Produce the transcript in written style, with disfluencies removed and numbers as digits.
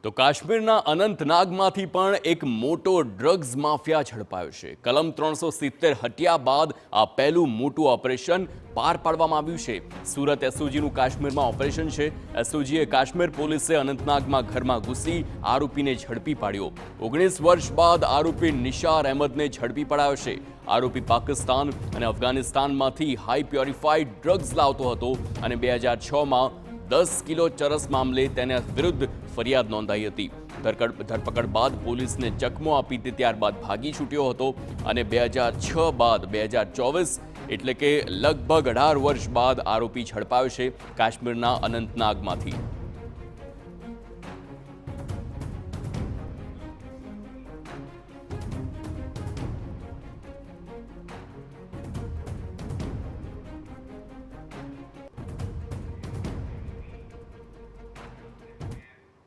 તો કાશ્મીરના અનંતનાગમાંથી પણ એક મોટો ડ્રગ્સ માફિયા ઝડપાયો છે। કલમ 370 હટ્યા બાદ આ પહેલું મોટું ઓપરેશન પાર પાડવામાં આવ્યું છે। સુરત એસઓજીનું કાશ્મીરમાં ઓપરેશન છે। એસઓજીએ કાશ્મીર પોલીસે અનંતનાગમાં ઘરમાં ઘૂસી આરોપીને ઝડપી પાડ્યો। 19 વર્ષ બાદ આરોપી નિશાર અહેમદને ઝડપી પડાયો છે। આરોપી પાકિસ્તાન અને અફઘાનિસ્તાનમાંથી હાઈ પ્યોરિફાઈડ ડ્રગ્સ લાવતો હતો અને 2006માં 10 કિલો ચરસ મામલે તેના વિરુદ્ધ ફરિયાદ નોંધાઈ હતી। ધરપકડ બાદ પોલીસને ચકમો આપી તે ત્યારબાદ ભાગી છૂટ્યો હતો અને 2006 બાદ 2024 એટલે કે લગભગ 18 વર્ષ બાદ આરોપી ઝડપાયો છે કાશ્મીરના અનંતનાગમાંથી।